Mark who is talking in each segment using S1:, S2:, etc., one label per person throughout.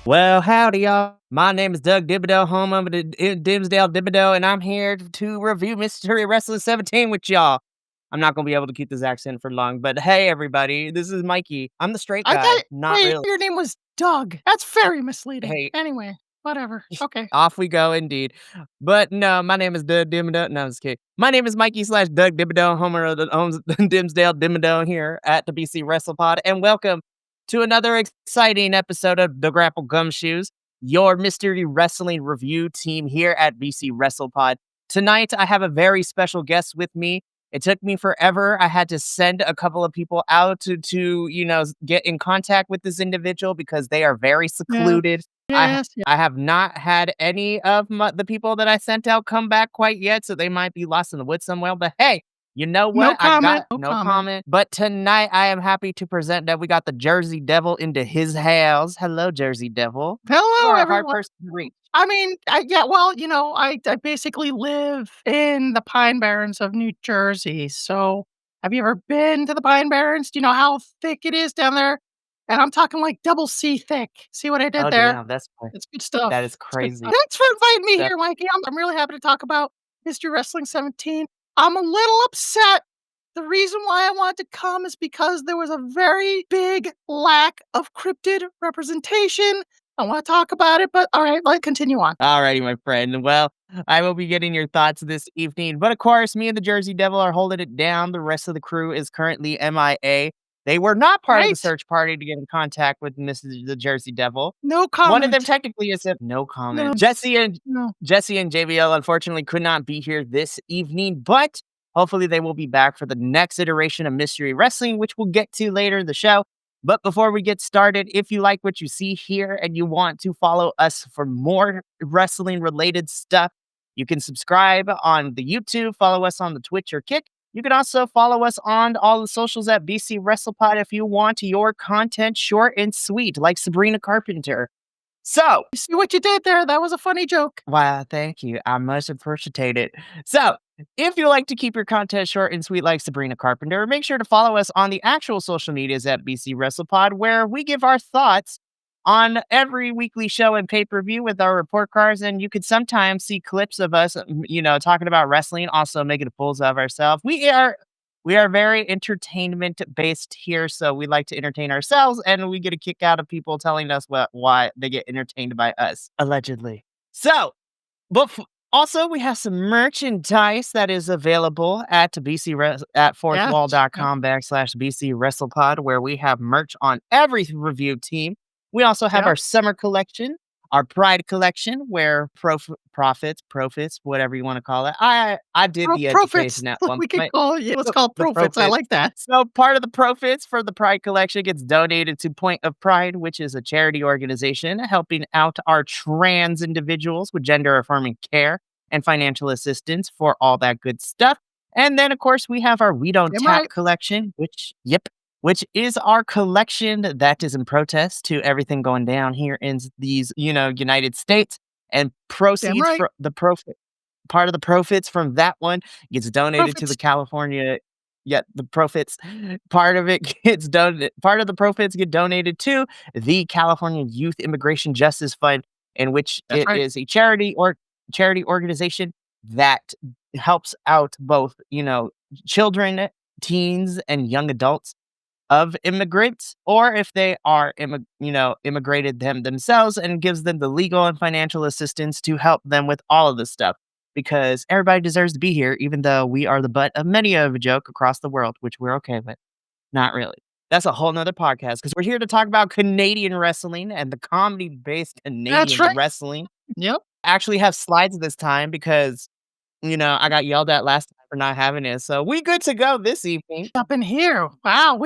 S1: Well, howdy, y'all. My name is Doug Dibido, home of the Dimsdale Dibido, and I'm here to review Mystery Wrestling 17 with y'all. I'm not going to be able to keep this accent for long, but hey, everybody, this is Mikey. I'm the straight
S2: I
S1: guy,
S2: thought
S1: not
S2: wait,
S1: really.
S2: your name was Doug. That's very misleading.
S1: Hey,
S2: Anyway, whatever. Okay.
S1: off we go indeed. But no, my name is Doug Dibido. No, I'm just kidding. My name is Mikey slash Doug Dibido, homer of the owns Dimsdale Dibido here at the BC Wrestle Pod, and welcome to another exciting episode of the Grapple Gumshoes, your mystery wrestling review team here at BC Wrestle Pod. Tonight, I have a very special guest with me. It took me forever. I had to send a couple of people out to get in contact with this individual because they are very
S2: Yeah.
S1: secluded.
S2: Yes. Yeah.
S1: I have not had any of the people that I sent out come back quite yet, so they might be lost in the woods somewhere. But hey, you know
S2: No
S1: what? I
S2: comment.
S1: got
S2: No
S1: no
S2: comment.
S1: comment. But tonight, I am happy to present that we got the Jersey Devil into his house. Hello, Jersey Devil. You
S2: Hello,
S1: are a hard
S2: everyone.
S1: person to reach.
S2: I mean, yeah. Well, I basically live in the Pine Barrens of New Jersey. So, have you ever been to the Pine Barrens? Do you know how thick it is down there? And I'm talking like double C thick. See what I did
S1: Oh
S2: there?
S1: damn,
S2: It's good
S1: that
S2: stuff.
S1: is
S2: It's good stuff.
S1: crazy.
S2: Thanks for inviting me
S1: That-
S2: here, Mikey. I'm really happy to talk about Mystery Wrestling 17. I'm a little upset. The reason why I wanted to come is because there was a very big lack of cryptid representation. I want to talk about it, but all right, let's continue on.
S1: Alrighty, my friend. Well, I will be getting your thoughts this evening. But of course, me and the Jersey Devil are holding it down. The rest of the crew is currently MIA. They were not part of the
S2: Right?
S1: search party to get in contact with Mrs. the Jersey Devil.
S2: No
S1: One of them
S2: comment.
S1: technically is no comment.
S2: No. No.
S1: Jesse and JBL unfortunately could not be here this evening, but hopefully they will be back for the next iteration of Mystery Wrestling, which we'll get to later in the show. But before we get started, if you like what you see here and you want to follow us for more wrestling related stuff, you can subscribe on the YouTube, follow us on the Twitch or Kick. You can also follow us on all the socials at BC WrestlePod if you want your content short and sweet, like Sabrina Carpenter. So,
S2: You see what you did there? That was a funny joke.
S1: wow, thank you. I much appreciate it. So, if you like to keep your content short and sweet like Sabrina Carpenter, make sure to follow us on the actual social medias at BC WrestlePod, where we give our thoughts on every weekly show and pay-per-view with our report cards. And you could sometimes see clips of us, talking about wrestling, also making fools of ourselves. We are very entertainment based here, so we like to entertain ourselves, and we get a kick out of people telling us why they get entertained by us, allegedly. So, but also we have some merchandise that is available at at
S2: Yes. Yep.
S1: fourthwall.com/BC WrestlePod, where we have merch on every review team. We also have
S2: Yep.
S1: our summer collection, our Pride collection, where profits, whatever you want to call it. I did the
S2: Profits.
S1: education at one
S2: We could
S1: point.
S2: call it. Let's call it
S1: The
S2: profits. I
S1: profits.
S2: like that.
S1: So part of the profits for the Pride collection gets donated to Point of Pride, which is a charity organization helping out our trans individuals with gender affirming care and financial assistance for all that good stuff. And then, of course, we have our We Don't
S2: Am
S1: Tap
S2: I?
S1: collection, which is our collection that is in protest to everything going down here in these, United States. And
S2: Damn
S1: proceeds
S2: right.
S1: from the profit, part of the profits from that one gets donated to the
S2: Profits.
S1: California. Yeah, the profits, part of it gets done. Part of the profits get donated to the California Youth Immigration Justice Fund, in which
S2: That's
S1: it
S2: right.
S1: is a charity organization that helps out both, children, teens, and young adults of immigrants, or if they are immigrated themselves, and gives them the legal and financial assistance to help them with all of this stuff, because everybody deserves to be here, even though we are the butt of many of a joke across the world, which we're okay with. Not really. That's a whole nother podcast, because we're here to talk about Canadian wrestling and the comedy based
S2: That's
S1: Canadian
S2: right.
S1: wrestling.
S2: Yep.
S1: I actually have slides this time because I got yelled at last time for not having it, so we good to go this evening.
S2: Up in here. Wow.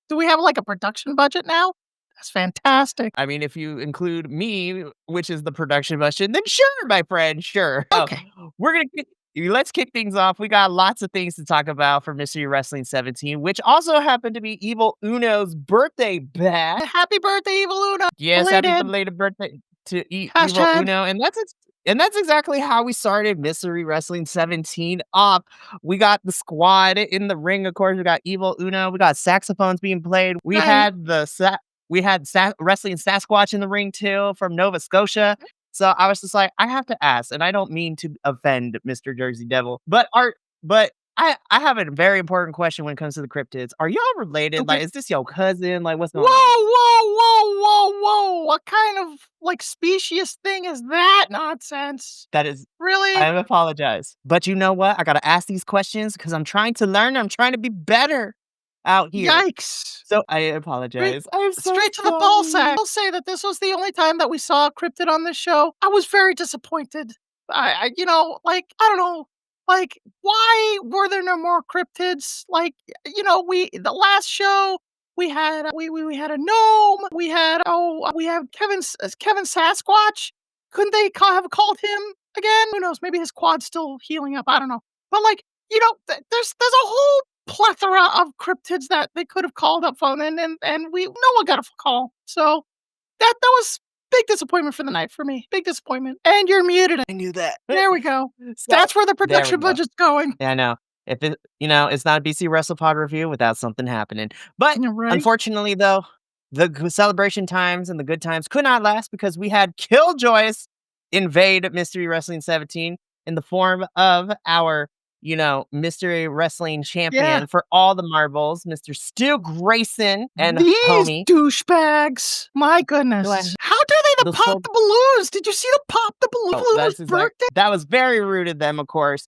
S2: Do we have like a production budget now? That's fantastic.
S1: I mean, if you include me, which is the production budget, then sure, my friend, sure.
S2: Okay.
S1: We're gonna let's kick things off. We got lots of things to talk about for Mystery Wrestling 17, which also happened to be Evil Uno's birthday bash.
S2: Happy birthday, Evil Uno.
S1: Yes, happy
S2: Belated.
S1: belated birthday to Evil
S2: Hashtag.
S1: Uno, and that's exactly how we started Mystery Wrestling 17 off. We got the squad in the ring, of course. We got Evil Uno. We got saxophones being played. We
S2: Right.
S1: had the We had wrestling Sasquatch in the ring too from Nova Scotia. So I was just like, I have to ask, and I don't mean to offend Mr. Jersey Devil, but I have a very important question when it comes to the cryptids. Are y'all related?
S2: Okay.
S1: Like, is this your cousin? Like, what's
S2: Whoa,
S1: going on?
S2: whoa, whoa, whoa, whoa! What kind of, like, specious thing is that nonsense?
S1: That is, I
S2: Really?
S1: apologize. But you know what? I gotta ask these questions because I'm trying to learn. I'm trying to be better out here.
S2: Yikes.
S1: So I
S2: Straight
S1: apologize. I'm so
S2: straight to the ball
S1: sorry.
S2: sack. I'll say that this was the only time that we saw a cryptid on this show. I was very disappointed. Like, I don't know, like, why were there no more cryptids? Like, we the last show, we had a gnome, we have Kevin Sasquatch. Couldn't they have called him again? Who knows? Maybe his quad's still healing up. I don't know. But, like, there's a whole plethora of cryptids that they could have called up phone and we no one got a call. So that was big disappointment for the night for me. Big disappointment. And you're muted.
S1: I knew that.
S2: There we go.
S1: So
S2: That's where the
S1: there we
S2: production
S1: go.
S2: budget's going.
S1: Yeah, I know. If it, it's not a BC WrestlePod review without something happening. But
S2: Yeah, right?
S1: unfortunately, though, the celebration times and the good times could not last because we had Killjoys invade Mystery Wrestling 17 in the form of our, Mystery Wrestling
S2: Yeah.
S1: champion for all the marbles, Mr. Stu Grayson and
S2: These
S1: homie.
S2: douchebags. My
S1: Do I
S2: goodness. How dare they
S1: the
S2: pop
S1: full
S2: the balloons? Did you see them pop the
S1: Oh,
S2: balloons
S1: that's exact
S2: birthday?
S1: that was very rude of them, of course.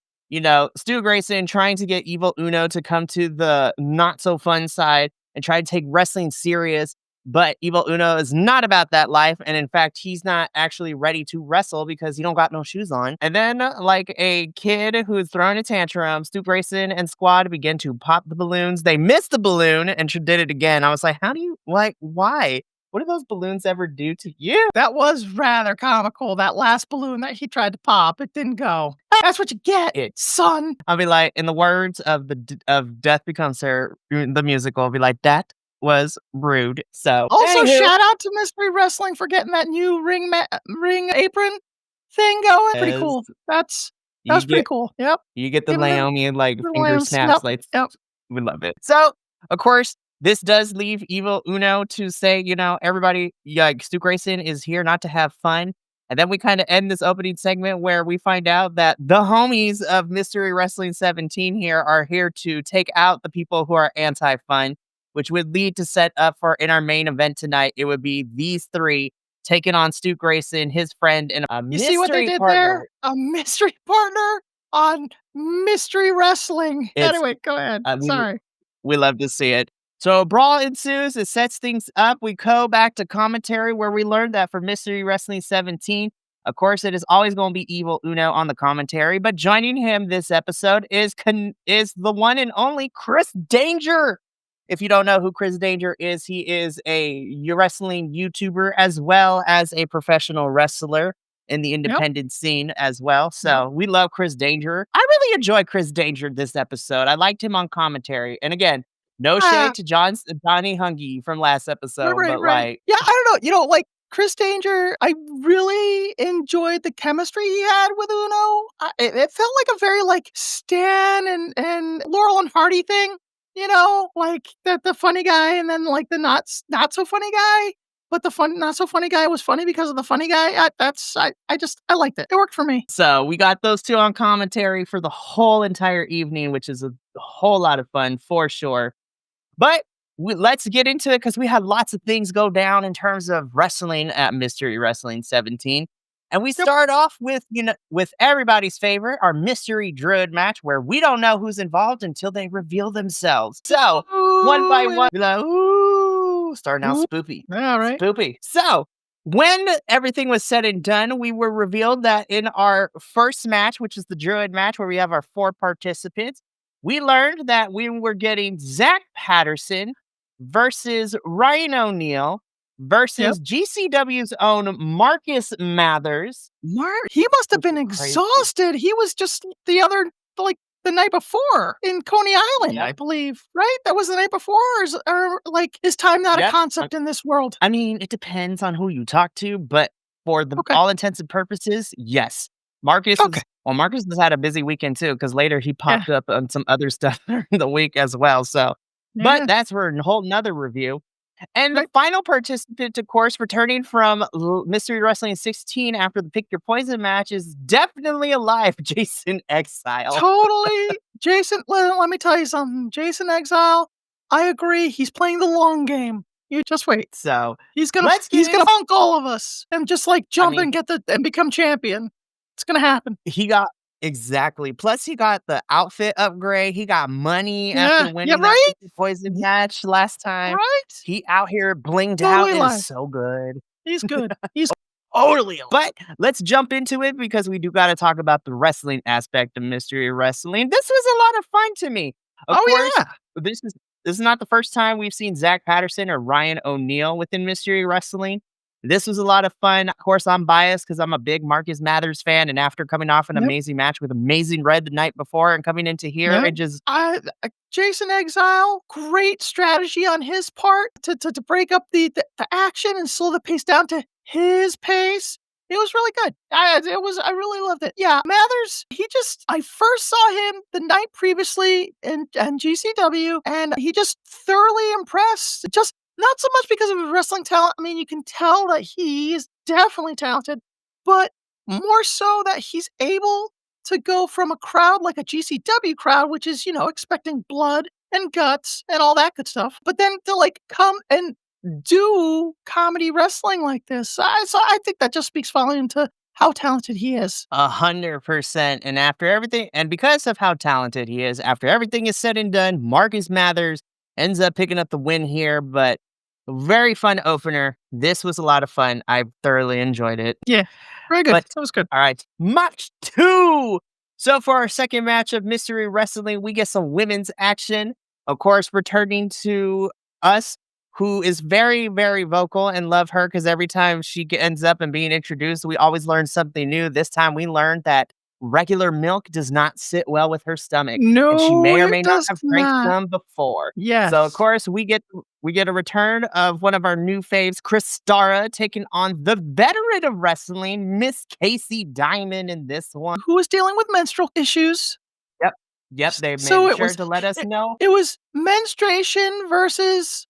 S1: Stu Grayson trying to get Evil Uno to come to the not so fun side and try to take wrestling serious, but Evil Uno is not about that life, and in fact, he's not actually ready to wrestle because he don't got no shoes on. And then, like a kid who's throwing a tantrum, Stu Grayson and squad begin to pop the balloons. They missed the balloon and did it again. I was like, how do you like why? What do those balloons ever do to you?
S2: That was rather comical, that last balloon that he tried to pop. It didn't go. That's what you get,
S1: It
S2: son.
S1: I'll be like, in the words of of Death Becomes Her, the musical, I'll be like, that was rude. So,
S2: Also,
S1: anywho,
S2: shout out to Mystery Wrestling for getting that new ring apron thing going. Pretty
S1: as
S2: cool. That
S1: you
S2: was pretty
S1: get
S2: cool. Yep.
S1: you get the
S2: Giving them
S1: Naomi like
S2: little
S1: finger
S2: lambs.
S1: snaps,
S2: Yep.
S1: like
S2: Yep.
S1: we love it. So, of course, this does leave Evil Uno to say, everybody, like Stu Grayson is here not to have fun. And then we kind of end this opening segment where we find out that the homies of Mystery Wrestling 17 here are here to take out the people who are anti-fun, which would lead to set up for in our main event tonight. It would be these three taking on Stu Grayson, his friend, and a
S2: You see what they
S1: mystery
S2: did there?
S1: partner.
S2: A mystery partner on Mystery Wrestling.
S1: It's
S2: Anyway, go ahead.
S1: uh, we
S2: Sorry.
S1: We love to see it. So a brawl ensues. It sets things up. We go back to commentary where we learned that for Mystery Wrestling 17, of course, it is always going to be Evil Uno on the commentary. But joining him this episode is the one and only Chris Danger. If you don't know who Chris Danger is, he is a wrestling YouTuber as well as a professional wrestler in the
S2: Yep.
S1: independent scene as well.
S2: Yep.
S1: So we love Chris Danger. I really enjoy Chris Danger this episode. I liked him on commentary. And again, no
S2: Ah,
S1: shade to Johnny Hungy from last episode,
S2: right,
S1: but
S2: right.
S1: like,
S2: Yeah, I don't know. Like Chris Danger, I really enjoyed the chemistry he had with Uno. It felt like a very like Stan and Laurel and Hardy thing. Like the funny guy and then like the not so funny guy. But the fun not so funny guy was funny because of the funny guy. I liked it. It worked for me.
S1: so we got those two on commentary for the whole entire evening, which is a whole lot of fun for sure. But let's get into it because we had lots of things go down in terms of wrestling at Mystery Wrestling 17. And we
S2: Yep.
S1: start off with everybody's favorite, our mystery druid match, where we don't know who's involved until they reveal themselves. So one by
S2: Ooh,
S1: one, be like, ooh, starting out
S2: ooh.
S1: spoopy.
S2: Yeah, right.
S1: Spoopy. So when everything was said and done, we were revealed that in our first match, which is the druid match, where we have our 4 participants, we learned that we were getting Zach Patterson versus Ryan O'Neal
S2: Yep.
S1: versus GCW's own Marcus Mathers.
S2: He must have
S1: Which
S2: been
S1: is crazy.
S2: exhausted. He was just the night before in Coney Island, I
S1: Yep.
S2: believe, right? That was the night before, like, is time not a
S1: Yep.
S2: concept in this world?
S1: I mean, it depends on who you talk to, but for the
S2: Okay,
S1: all intents and purposes, yes.
S2: okay,
S1: Marcus has had a busy weekend too, because later he
S2: yeah,
S1: popped up on some other stuff during the week as well. So, but
S2: yeah.
S1: that's for a whole nother review. And the
S2: Right.
S1: final participant, of course, returning from Mystery Wrestling 16 after the Pick Your Poison match is definitely alive, Jason Exile.
S2: Totally. Jason, let me tell you something. Jason Exile, I agree. He's playing the long game. You just wait.
S1: So
S2: He's gonna
S1: let's get
S2: he's gonna
S1: in.
S2: funk all of us and just like
S1: I
S2: jump
S1: mean,
S2: and get the and become champion. It's gonna happen.
S1: he got exactly. Plus, he got the outfit upgrade. He got money
S2: Yeah.
S1: after
S2: Yeah,
S1: winning that
S2: right?
S1: Pick Your Poison
S2: Ye
S1: match last time.
S2: right?
S1: He out here blinged out.
S2: Totally
S1: It is
S2: alive.
S1: so good.
S2: He's good. He's totally alive.
S1: But let's jump into it because we do got to talk about the wrestling aspect of Mystery Wrestling. This was a lot of fun to me. Of
S2: Oh,
S1: course,
S2: yeah.
S1: this is not the first time we've seen Zach Patterson or Ryan O'Neal within Mystery Wrestling. This was a lot of fun. Of course, I'm biased because I'm a big Marcus Mathers fan. And after coming off an
S2: Yep.
S1: amazing match with Amazing Red the night before and coming into here,
S2: Yep.
S1: it just
S2: Jason Exile, great strategy on his part to break up the action and slow the pace down to his pace. It was really good. I really loved it. Yeah, Mathers, I first saw him the night previously in GCW, and he just thoroughly impressed. Just not so much because of his wrestling talent. I mean, you can tell that he is definitely talented, but more so that he's able to go from a crowd like a GCW crowd, which is, expecting blood and guts and all that good stuff, but then to like come and do comedy wrestling like this. I think that just speaks volume to how talented he is.
S1: 100%. And after everything, and because of how talented he is, after everything is said and done, Marcus Mathers ends up picking up the win here. But very fun opener. This was a lot of fun. I thoroughly enjoyed it.
S2: Yeah, very good.
S1: But
S2: That was good.
S1: all right, match two. So for our second match of Mystery Wrestling, we get some women's action. Of course, returning to us, who is very, very vocal and love her because every time she ends up and being introduced, we always learn something new. This time we learned that regular milk does not sit well with her stomach, and she
S2: No,
S1: may or
S2: it
S1: may not
S2: does
S1: have drank
S2: not.
S1: some before. So of
S2: Yes.
S1: course we get a return of one of our new faves, Chris Starra, taking on the veteran of wrestling, Miss Casey Diamond in this one.
S2: Who was dealing with menstrual issues.
S1: Yep. Yep, they
S2: So
S1: made
S2: it
S1: sure
S2: was
S1: to let us
S2: it,
S1: know.
S2: it was menstruation versus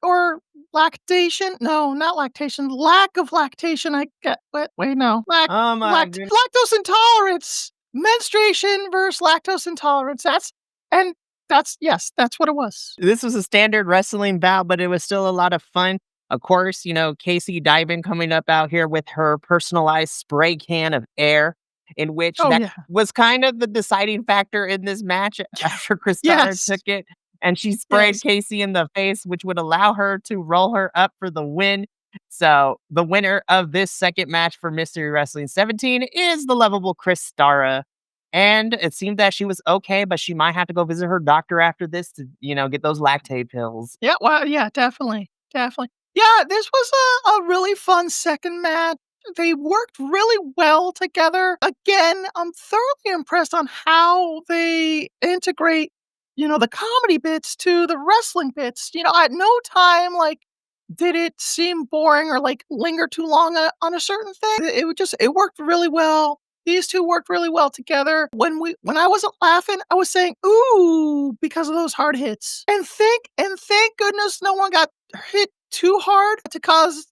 S2: or lactation. No, not lactation. Lack of lactation. I get wait, no.
S1: Oh my goodness.
S2: Lactose intolerance. Menstruation versus lactose intolerance. That's what it was.
S1: This was a standard wrestling bout, but it was still a lot of fun. Of course, Casey Diamond coming up out here with her personalized spray can of air, in which
S2: Oh
S1: that
S2: yeah.
S1: was kind of the deciding factor in this match after Chris Starr
S2: Yes.
S1: took it. And she sprayed
S2: Yes.
S1: Casey in the face, which would allow her to roll her up for the win. So the winner of this second match for Mystery Wrestling 17 is the lovable Chris Starra. And it seemed that she was okay, but she might have to go visit her doctor after this to, get those lactate pills.
S2: Yeah, well, yeah, definitely, definitely. Yeah, this was a really fun second match. They worked really well together. Again, I'm thoroughly impressed on how they integrate, the comedy bits to the wrestling bits. At no time, like, did it seem boring or, like, linger too long on a certain thing. It worked really well. These 2 worked really well together. When I wasn't laughing, I was saying, "Ooh," because of those hard hits. And thank goodness no one got hit too hard to cause,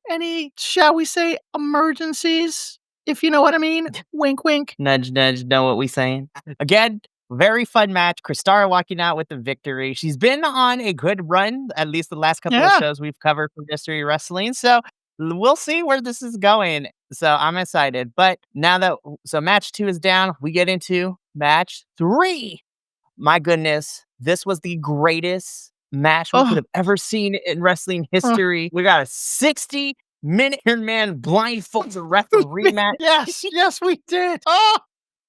S2: any, shall we say, emergencies, if you know what I mean. Wink, wink.
S1: Nudge, nudge, know what we saying? Again, very fun match. Kristara walking out with the victory. She's been on a good run, at least the last couple of
S2: Yeah.
S1: shows we've covered for Mystery Wrestling. So we'll see where this is going. So I'm excited. But now that match two is down, we get into match three. My goodness, this was the greatest match we could
S2: Oh,
S1: have ever seen in wrestling
S2: oh.
S1: history. We got a 60-minute man blindfolds a referee match.
S2: Yes, yes, we did. Oh,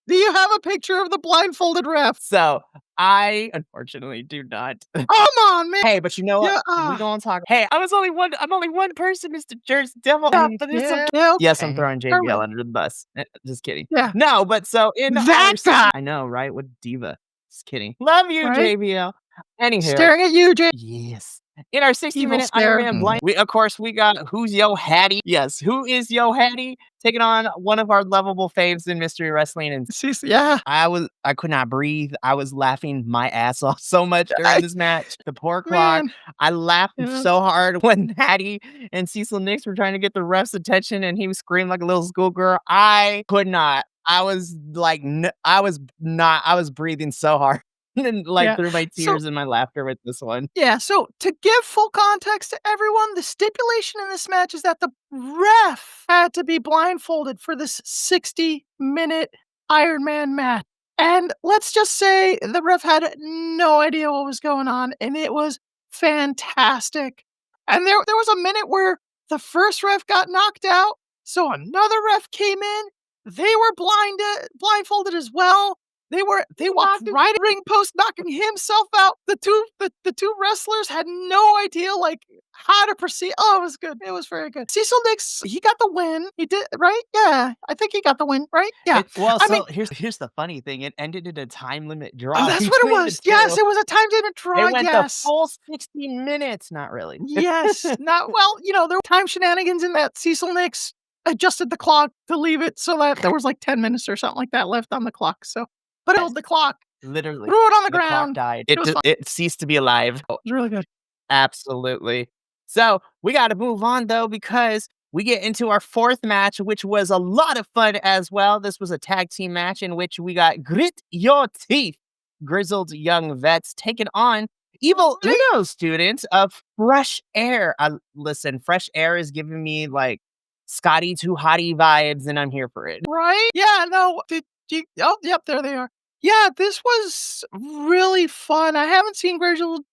S2: do you have a picture of the blindfolded ref?
S1: So I unfortunately do not.
S2: Come on, man.
S1: Hey, but you know what?
S2: Yeah,
S1: We don't talk. Hey, I'm only one person, Mr. Jersey Devil. But it's okay.
S2: yeah,
S1: Yes, I'm
S2: okay.
S1: throwing JBL
S2: Alright.
S1: under the bus. Just kidding.
S2: Yeah.
S1: No, but so in
S2: That
S1: our
S2: guy,
S1: I know, right? What diva. Just kidding. Love you,
S2: right?
S1: JBL. Anywho,
S2: Staring at you, Jay.
S1: yes. In our
S2: Evil
S1: 60-minute Iron
S2: stare.
S1: Man blind, we of course we got Who's Yo Hattie? Yes, who is Yo Hattie? Taking on one of our lovable faves in mystery wrestling, and
S2: Yeah.
S1: I could not breathe. I was laughing my ass off so much during
S2: I
S1: this match. The poor clock.
S2: man,
S1: I laughed
S2: yeah,
S1: so hard when Hattie and Cecil Nix were trying to get the ref's attention, and he was screaming like a little schoolgirl. I could not. I was like, I was not. I was breathing so hard and like
S2: yeah.
S1: through my
S2: So
S1: tears and my laughter with this one.
S2: yeah, so to give full context to everyone, the stipulation in this match is that the ref had to be blindfolded for this 60-minute Iron Man match. And let's just say the ref had no idea what was going on, and it was fantastic. And there was a minute where the first ref got knocked out, so another ref came in. They were blindfolded as well. They walked right at ring post, knocking himself out. The two wrestlers had no idea like how to proceed. Oh, it was good. It was very good. Cecil Nix, he got the win. He did right. Yeah, I think he got the win. Right. Yeah.
S1: Well,
S2: I mean,
S1: so here's the funny thing. It ended in a time limit
S2: oh,
S1: draw
S2: that's what it
S1: between the
S2: was. Yes,
S1: two.
S2: it was a time limit
S1: They
S2: draw.
S1: went the
S2: Yes.
S1: full 16 minutes. Not really.
S2: Yes. Not well. There were time shenanigans in that Cecil Nix adjusted the clock to leave it so that there was like 10 minutes or something like that left on the clock. So, but it
S1: Yes,
S2: held the clock.
S1: literally.
S2: Threw it on the
S1: The clock
S2: ground.
S1: died.
S2: It was fun.
S1: It ceased to be alive.
S2: It was really good.
S1: Absolutely. So we got to move on though, because we get into our fourth match, which was a lot of fun as well. This was a tag team match in which we got Grit Your Teeth, grizzled young vets, taking on Evil
S2: Right?
S1: Uno students of Fresh Air. Listen, Fresh Air is giving me like Scotty Too Hottie vibes, and I'm here for it.
S2: Right? Yeah, no, did you oh, yep, there they are. Yeah, this was really fun. I haven't seen Grizzled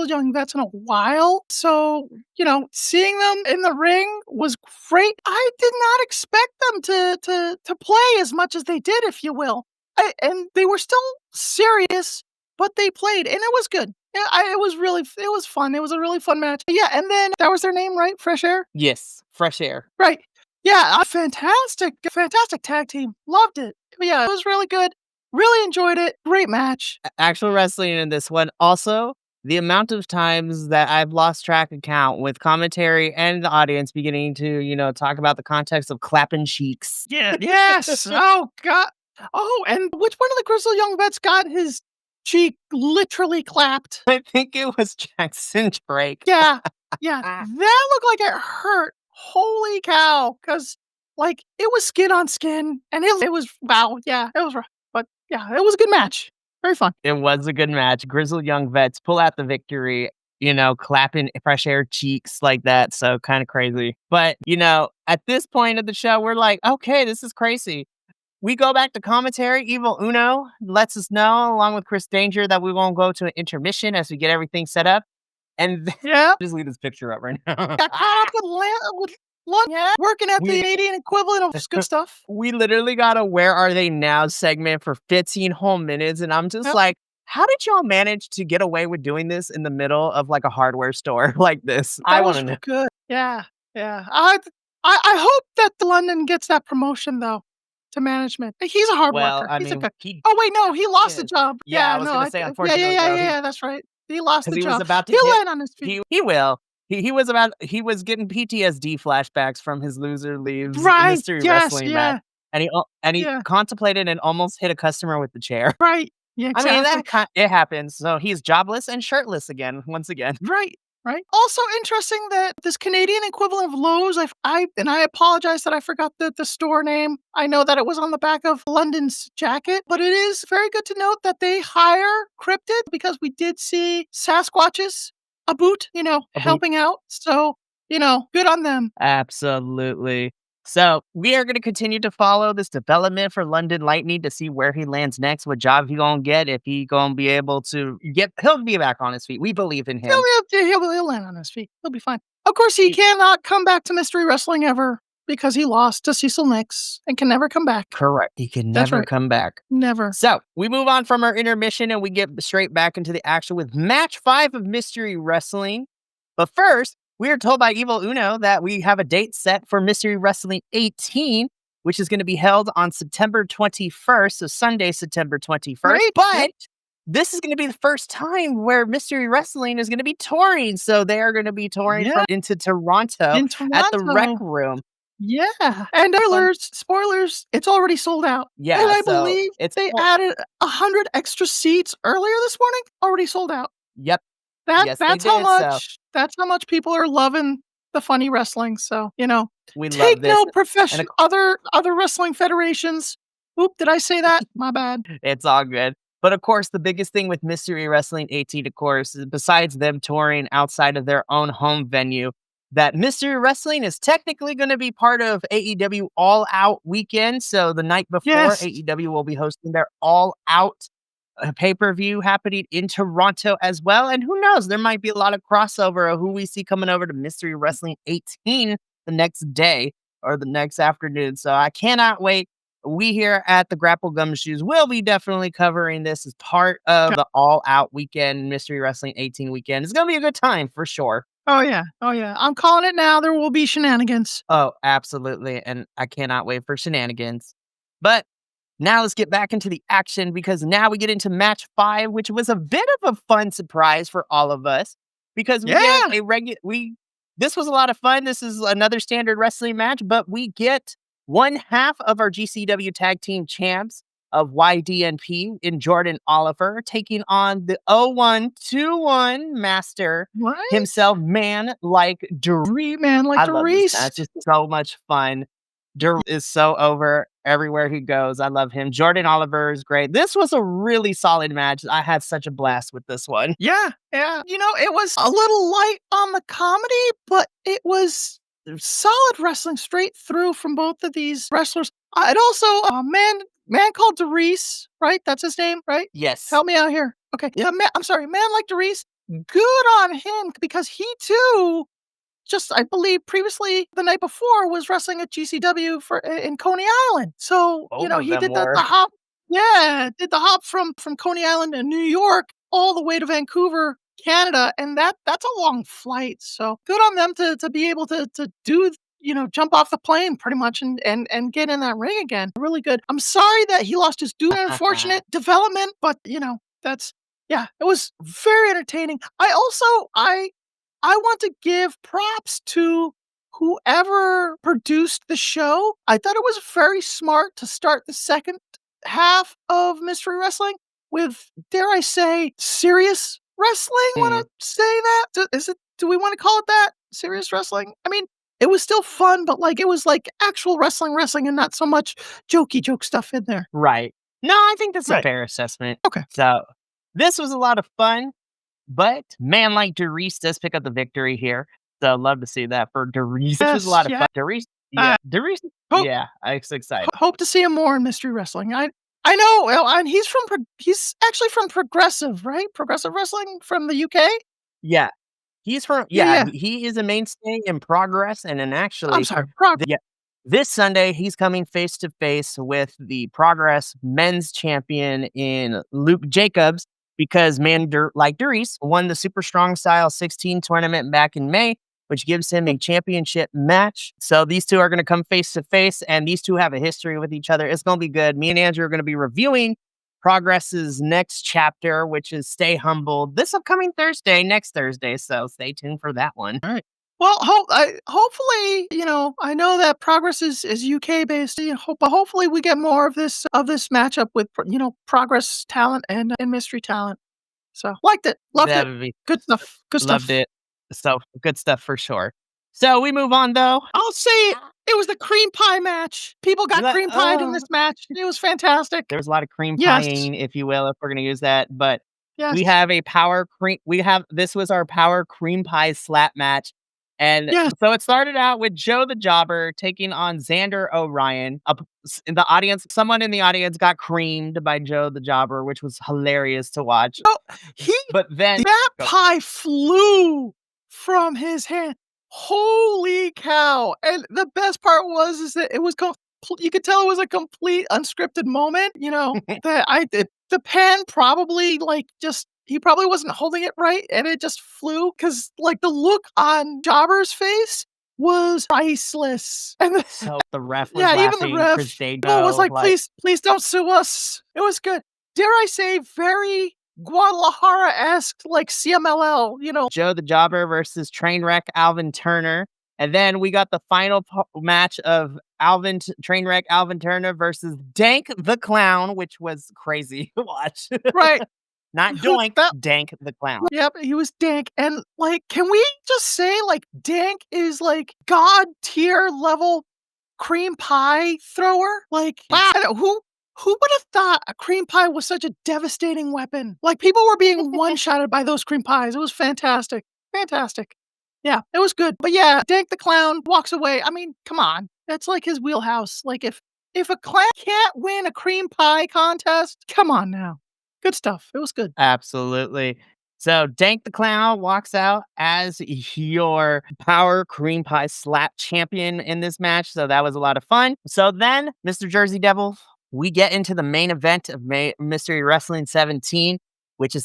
S2: Young Vets in a while, so, seeing them in the ring was great. I did not expect them to play as much as they did, if you will. And they were still serious, but they played, and it was good. Yeah, it was fun. It was a really fun match. Yeah, and then that was their name, right? Fresh Air?
S1: Yes, Fresh Air.
S2: Right. Yeah, fantastic tag team. Loved it. Yeah, it was really good. Really enjoyed it. Great match.
S1: Actual wrestling in this one. Also, the amount of times that I've lost track of count with commentary and the audience beginning to, talk about the context of clapping cheeks.
S2: Yeah. Yes. Oh God. Oh, and which one of the Grizzly Young Vets got his cheek literally clapped?
S1: I think it was Jackson Drake.
S2: Yeah. Yeah. That looked like it hurt. Holy cow. Because, like, it was skin on skin. And it was, wow. Yeah. It was rough. But yeah, it was a good match. Very fun.
S1: It was a good match. Grizzled young vets pull out the victory, clapping Fresh Air cheeks like that. So kind of crazy. But, at this point of the show, we're like, okay, this is crazy. We go back to commentary. Evil Uno lets us know, along with Chris Danger, that we won't go to an intermission as we get everything set up. And
S2: Yeah.
S1: just leave this picture up right now.
S2: Got caught up with yeah, working at the
S1: We-
S2: Canadian equivalent of good stuff.
S1: We literally got a Where Are They Now segment for 15 whole minutes. And I'm just
S2: Yep.
S1: like, how did y'all manage to get away with doing this in the middle of like a hardware store like this? I
S2: That
S1: want
S2: was
S1: to know.
S2: good. Yeah, yeah. I hope that London gets that promotion though to management. He's a hard
S1: Well,
S2: worker.
S1: I
S2: He's a
S1: mean,
S2: good.
S1: he
S2: Oh wait, no, he lost the
S1: is.
S2: job.
S1: Yeah, I
S2: Yeah,
S1: was
S2: no,
S1: gonna say,
S2: yeah,
S1: unfortunately, though,
S2: yeah. That's right. He lost
S1: because
S2: the
S1: he was
S2: job.
S1: about to
S2: He'll
S1: get
S2: land on his feet.
S1: he will. He was getting PTSD flashbacks from his loser leaves
S2: Right.
S1: mystery
S2: Yes.
S1: wrestling match.
S2: Yeah.
S1: And he
S2: Yeah.
S1: contemplated and almost hit a customer with the chair.
S2: Right. Yeah.
S1: I mean,
S2: Exactly.
S1: it happens. So he's jobless and shirtless again, once again.
S2: Right, right. Also interesting that this Canadian equivalent of Lowe's, I apologize that I forgot the store name. I know that it was on the back of London's jacket, but it is very good to note that they hire cryptid because we did see Sasquatches, a boot,
S1: A boot.
S2: helping out. So, good on them.
S1: Absolutely. So we are going to continue to follow this development for London Lightning to see where he lands next, what job he gonna get, if he gonna be able to he'll be back on his feet. We believe in him.
S2: He'll land on his feet. He'll be fine. Of course, he cannot come back to mystery wrestling ever because he lost to Cecil Nix and can never come back.
S1: Correct. He can
S2: That's
S1: never
S2: right.
S1: come back.
S2: Never.
S1: So we move on from our intermission and we get straight back into the action with match 5 of Mystery Wrestling. But first, we are told by Evil Uno that we have a date set for Mystery Wrestling 18, which is going to be held on September 21st, so Sunday, September 21st.
S2: Right.
S1: But this is gonna be the first time where Mystery Wrestling is gonna be touring, so they are gonna be touring
S2: Yeah,
S1: from into Toronto
S2: in
S1: at the Rec
S2: Toronto.
S1: Room.
S2: Yeah, and
S1: Fun.
S2: spoilers, it's already sold out, and
S1: Yeah,
S2: I
S1: so
S2: believe
S1: it's
S2: they
S1: full.
S2: added 100 extra seats earlier this morning, already sold out.
S1: Yep.
S2: That
S1: Yes, they
S2: that's how
S1: did, so
S2: much that's how much people are loving the funny wrestling, so,
S1: we
S2: take
S1: love this,
S2: note
S1: and
S2: other wrestling federations. Oop, did I say that? My bad.
S1: it's all good. But of course, the biggest thing with Mystery Wrestling 18, of course, is besides them touring outside of their own home venue, that Mystery Wrestling is technically going to be part of AEW All Out weekend. So the night before,
S2: Yes.
S1: AEW will be hosting their All Out pay per view happening in Toronto as well. And who knows, there might be a lot of crossover of who we see coming over to Mystery Wrestling 18 the next day or the next afternoon. So I cannot wait. We here at the Grapple Gumshoes will be definitely covering this as part of the All Out weekend, Mystery Wrestling 18 weekend. It's going to be a good time for sure.
S2: Oh, yeah. Oh, yeah. I'm calling it now, there will be shenanigans.
S1: Oh, absolutely. And I cannot wait for shenanigans. But now let's get back into the action because now we get into match 5, which was a bit of a fun surprise for all of us because we get
S2: Yeah!
S1: a regular this was a lot of fun. This is another standard wrestling match, but we get one half of our GCW tag team champs of YDNP in Jordan Oliver taking on the 0121 master
S2: Right?
S1: himself, man like
S2: Man like
S1: I
S2: the
S1: love this match.
S2: Reese.
S1: It's so much fun. Is so over everywhere he goes. I love him. Jordan Oliver is great. This was a really solid match. I had such a blast with this one.
S2: Yeah, yeah. It was a little light on the comedy, but it was solid wrestling straight through from both of these wrestlers. It also man called Darius, right? That's his name, right?
S1: Yes.
S2: Help me out here. Okay. Yeah, I'm sorry, man like Darius. Good on him because he too just I believe previously the night before was wrestling at GCW in Coney Island. So,
S1: Both of
S2: he
S1: them
S2: did the
S1: were.
S2: hop. Yeah, did the hop from Coney Island to New York all the way to Vancouver, Canada, and that's a long flight. So, good on them to be able to do jump off the plane pretty much and get in that ring again. Really good. I'm sorry that he lost his due to unfortunate development, but that's yeah, it was very entertaining. I want to give props to whoever produced the show. I thought it was very smart to start the second half of Mystery Wrestling with, dare I say, serious wrestling.
S1: Mm,
S2: Want to say that? Do we want to call it that? Serious wrestling? I mean, it was still fun, but it was like actual wrestling, and not so much jokey joke stuff in there.
S1: right. No, I think that's a
S2: Right.
S1: fair assessment.
S2: Okay.
S1: So this was a lot of fun, but man like Darius does pick up the victory here. So love to see that for Darius, which was a
S2: Yes.
S1: lot of
S2: Yeah.
S1: fun. Darius, yeah,
S2: Uh,
S1: Darius,
S2: hope
S1: yeah, I'm so excited.
S2: hope to see him more in mystery wrestling. I know, well, and he's actually from Progressive, right? Progressive Wrestling from the UK?
S1: Yeah, he's from
S2: Yeah,
S1: yeah,
S2: yeah.
S1: he is a mainstay in Progress, and then
S2: I'm
S1: actually,
S2: sorry,
S1: yeah, this Sunday he's coming face to face with the Progress Men's Champion in Luke Jacobs because like Durice won the Super Strong Style 16 tournament back in May, which gives him a championship match. So these two are going to come face to face, and these two have a history with each other. It's going to be good. Me and Andrew are going to be reviewing Progress's next chapter, which is Stay Humble, this upcoming Thursday, next Thursday. So stay tuned for that one.
S2: Alright. Well, hopefully, I know that Progress is UK based, but hopefully we get more of this matchup with, Progress talent and mystery talent. So, liked it, loved
S1: That
S2: it.
S1: would be
S2: Good stuff, good
S1: loved
S2: stuff.
S1: it. So good stuff for sure. So we move on though.
S2: I'll say it was the cream pie match. People got cream pied in this match. It was fantastic.
S1: There's a lot of cream
S2: Yes.
S1: pieing, if you will, if we're gonna use that. But
S2: Yes.
S1: we have a power cream. We have this was our power cream pie slap match. And
S2: Yes.
S1: so it started out with Joe the Jobber taking on Xander Orion. In the audience, someone in the audience got creamed by Joe the Jobber, which was hilarious to watch.
S2: Oh, he
S1: But then
S2: that pie flew from his hand. Holy cow! And the best part was is that it was you could tell it was a complete unscripted moment, that the pen probably, just he probably wasn't holding it right, and it just flew because the look on Jobber's face was priceless. And
S1: so the ref was
S2: yeah, even the
S1: laughing. Chris
S2: ref was
S1: Dago,
S2: like, "Please, please don't sue us." It was good. Dare I say, very Guadalajara-esque, like, CMLL,
S1: Joe the Jobber versus Trainwreck Alvin Turner. And then we got the final match of Trainwreck Alvin Turner versus Dank the Clown, which was crazy to watch.
S2: right.
S1: Not Doink,
S2: That
S1: Dank the Clown.
S2: Yep, he was dank, and, like, can we just say, like, dank is, like, god tier level cream pie thrower? Like, wow, who would have thought a cream pie was such a devastating weapon? Like, people were being one-shotted by those cream pies. It was fantastic. Fantastic. Yeah, it was good. But yeah, Dank the Clown walks away. I mean, come on. That's like his wheelhouse. Like, if a clown can't win a cream pie contest, come on now. Good stuff. It was good.
S1: Absolutely. So Dank the Clown walks out as your Power Cream Pie Slap champion in this match. So that was a lot of fun. So then, Mr. Jersey Devil, we get into the main event of Mystery Wrestling 17, which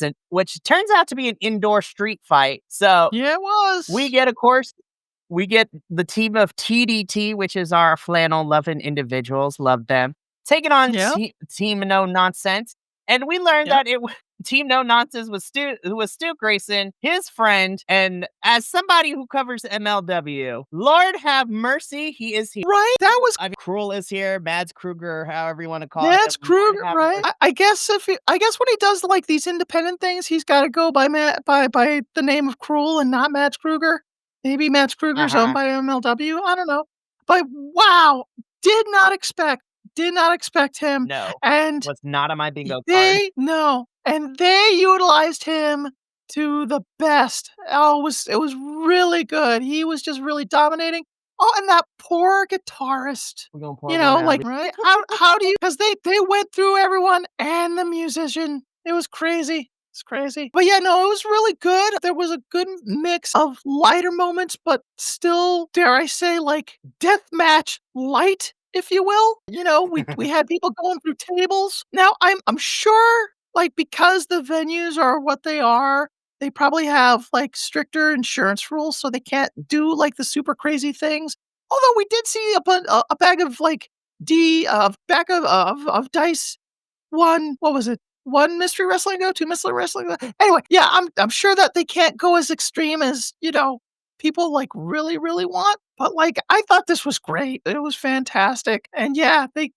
S1: turns out to be an indoor street fight. So
S2: Yeah, it
S1: we
S2: was.
S1: get, of course, we get the team of TDT, which is our flannel loving individuals. Love them. Taking on
S2: Yep,
S1: Team No Nonsense. And we learned
S2: yep.
S1: that Team No Nonsense was Stu Grayson, his friend. And as somebody who covers MLW, Lord have mercy, he is here.
S2: Right? That was
S1: I mean, Cruel is here, Mads Kruger, however you want to call him.
S2: Mads
S1: Lord
S2: Kruger,
S1: have
S2: right?
S1: mercy.
S2: I guess when he does, like, these independent things, he's gotta go by by the name of Cruel and not Mads Kruger. Maybe Mads Kruger's owned
S1: Uh-huh.
S2: by MLW, I don't know. But wow, did not expect him,
S1: No,
S2: and
S1: was not on my bingo card.
S2: they no, and they utilized him to the best. Oh, it was really good. He was just really dominating. Oh, and that poor guitarist.
S1: We're going to pour one out.
S2: Like, right? How do you? Because they went through everyone and the musician. It was crazy. It's crazy. But yeah, no, it was really good. There was a good mix of lighter moments, but still, dare I say, like, death match light, if you will. We had people going through tables. Now I'm sure, like, because the venues are what they are, they probably have, like, stricter insurance rules, so they can't do, like, the super crazy things. Although we did see a bag of, like, bag of dice, 1 what was it? 1 Mystery Wrestling Go, 2 Mystery Wrestling Go. Anyway, yeah, I'm sure that they can't go as extreme as, people, like, really, really want, but, like, I thought this was great. It was fantastic, and yeah, they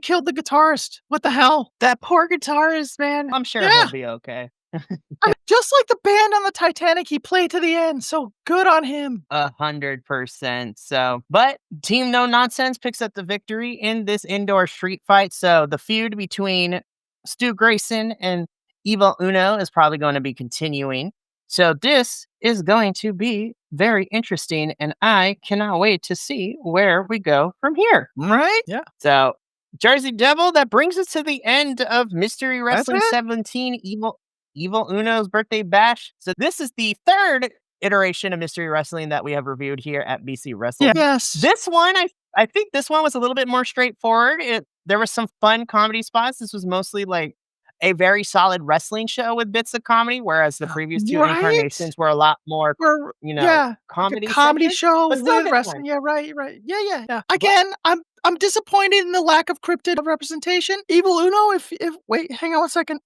S2: killed the guitarist. What the hell?
S1: That poor guitarist, man. I'm sure he'll
S2: Yeah,
S1: be okay.
S2: I mean, just like the band on the Titanic, he played to the end, so good on him.
S1: 100%. So, but Team No Nonsense picks up the victory in this indoor street fight. So, the feud between Stu Grayson and Evil Uno is probably going to be continuing. So, this is going to be very interesting, and I cannot wait to see where we go from here.
S2: Right? Yeah,
S1: So, Jersey Devil, that brings us to the end of Mystery
S2: that's
S1: Wrestling
S2: it.
S1: 17 Evil Uno's Birthday Bash. So, this is the third iteration of Mystery Wrestling that we have reviewed here at BC
S2: Yeah.
S1: Wrestle.
S2: Yes.
S1: This one, I think this one was a little bit more straightforward. There was some fun comedy spots. This was mostly like a very solid wrestling show with bits of comedy, whereas the previous two
S2: Right?
S1: incarnations were a lot more,
S2: Or yeah, like a
S1: comedy
S2: comedy
S1: centric,
S2: show
S1: but still
S2: with
S1: good fun.
S2: wrestling. Yeah, right, right. Yeah, yeah, yeah.
S1: But
S2: Again, I'm disappointed in the lack of cryptid representation. Evil Uno, if wait, hang on one second.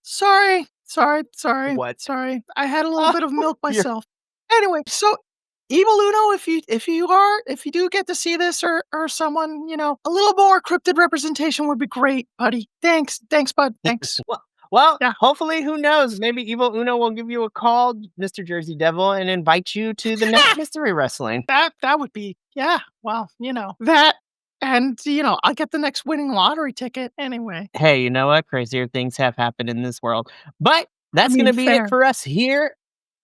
S1: what?
S2: Sorry. I had a little bit of milk
S1: You're
S2: myself. Anyway, so Evil Uno, if you do get to see this or someone, a little more cryptid representation would be great, buddy. Thanks, bud. Thanks.
S1: well,
S2: Yeah.
S1: hopefully, who knows? Maybe Evil Uno will give you a call, Mr. Jersey Devil, and invite you to the next Mystery Wrestling.
S2: That would be, yeah, well, that, and, I'll get the next winning lottery ticket anyway.
S1: Hey, you know what? Crazier things have happened in this world. But
S2: I
S1: that's going
S2: mean,
S1: to be it
S2: fair.
S1: for us here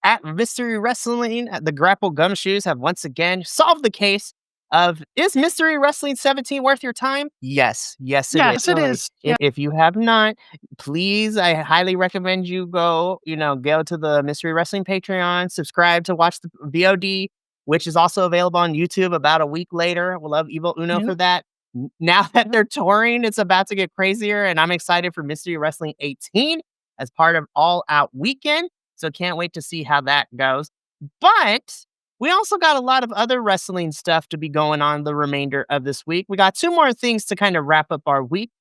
S1: at Mystery Wrestling. The Grapple Gumshoes have once again solved the case of, is Mystery Wrestling 17 worth your time? Yes. Yes, it is.
S2: Yes, it is. Yeah.
S1: If you have not, please, I highly recommend you go to the Mystery Wrestling Patreon, subscribe to watch the VOD, which is also available on YouTube about a week later. We'll love Evil Uno
S2: Yep,
S1: for that. Now that
S2: yep.
S1: they're touring, it's about to get crazier, and I'm excited for Mystery Wrestling 18 as part of All Out Weekend. So can't wait to see how that goes. But we also got a lot of other wrestling stuff to be going on the remainder of this week. We got two more things to kind of wrap up our week.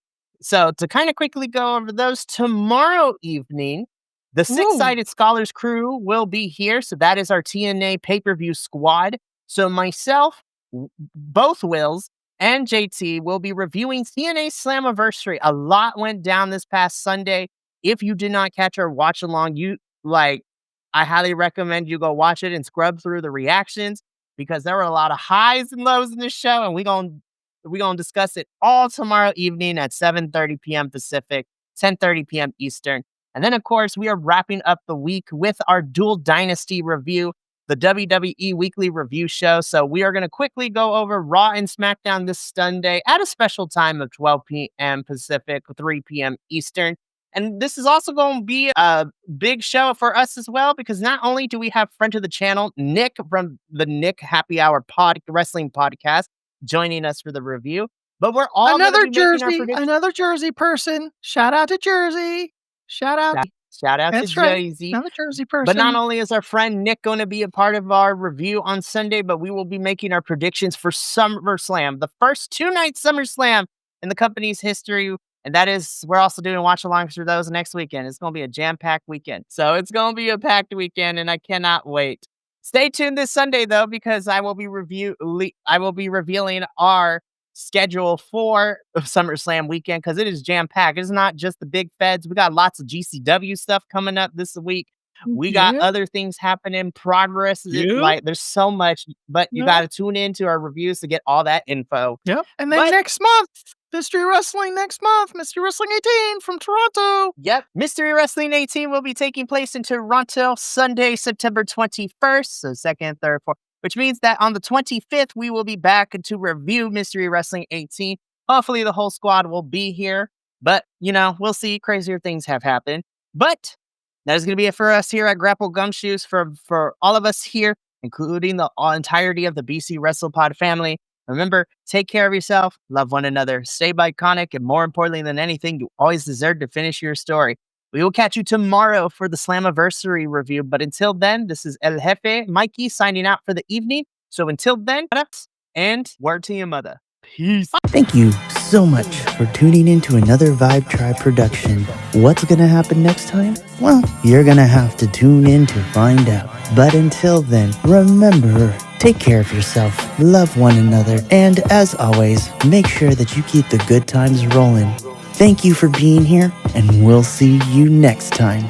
S1: So to kind of quickly go over those, tomorrow evening, The
S2: Ooh.
S1: Six-Sided Scholars crew will be here, so that is our TNA pay-per-view squad. So myself, both Wills, and JT will be reviewing TNA Slammiversary. A lot went down this past Sunday. If you did not catch our watch along, I highly recommend you go watch it and scrub through the reactions because there were a lot of highs and lows in this show, and we're gonna discuss it all tomorrow evening at 7:30 p.m. Pacific, 10:30 p.m. Eastern. And then, of course, we are wrapping up the week with our Dual Dynasty review, the WWE Weekly Review Show. So we are going to quickly go over Raw and SmackDown this Sunday at a special time of 12 p.m. Pacific, 3 p.m. Eastern. And this is also going to be a big show for us as well, because not only do we have friend of the channel, Nick from the Nick Happy Hour Wrestling Podcast, joining us for the review, but we're all going to be making our predictions.
S2: Another Jersey person. Shout out to Jersey. Shout out.
S1: Shout out to
S2: That's right.
S1: Jay-Z.
S2: Another Jersey
S1: But not
S2: person.
S1: only is our friend Nick going to be a part of our review on Sunday, but we will be making our predictions for SummerSlam, the first two-night SummerSlam in the company's history. And that is, we're also doing watch-alongs for those next weekend. It's going to be a jam-packed weekend. So it's going to be a packed weekend, and I cannot wait. Stay tuned this Sunday, though, because I will be revealing our schedule for SummerSlam weekend, because it is jam-packed. It's not just the big feds. We got lots of GCW stuff coming up this week. We got
S2: Yeah.
S1: other things happening, progress.
S2: Yeah.
S1: There's so much, but you
S2: Yeah.
S1: got to tune into our reviews to get all that info.
S2: Yep. And then
S1: But-
S2: next month, Mystery Wrestling next month, Mystery Wrestling 18 from Toronto.
S1: Yep. Mystery Wrestling 18 will be taking place in Toronto Sunday, September 21st. So second, third, fourth, which means that on the 25th, we will be back to review Mystery Wrestling 18. Hopefully the whole squad will be here, but we'll see. Crazier things have happened. But that is going to be it for us here at Grapple Gumshoes, for all of us here, including the entirety of the BC WrestlePod family. Remember, take care of yourself, love one another, stay Bi-Conic, and more importantly than anything, you always deserve to finish your story. We will catch you tomorrow for the Slammiversary review, but until then, this is El Jefe, Mikey, signing out for the evening. So until then, and word to your mother. Peace.
S3: Thank you so much for tuning in to another Vibe Tribe production. What's gonna happen next time? Well, you're gonna have to tune in to find out. But until then, remember, take care of yourself, love one another, and as always, make sure that you keep the good times rolling. Thank you for being here, and we'll see you next time.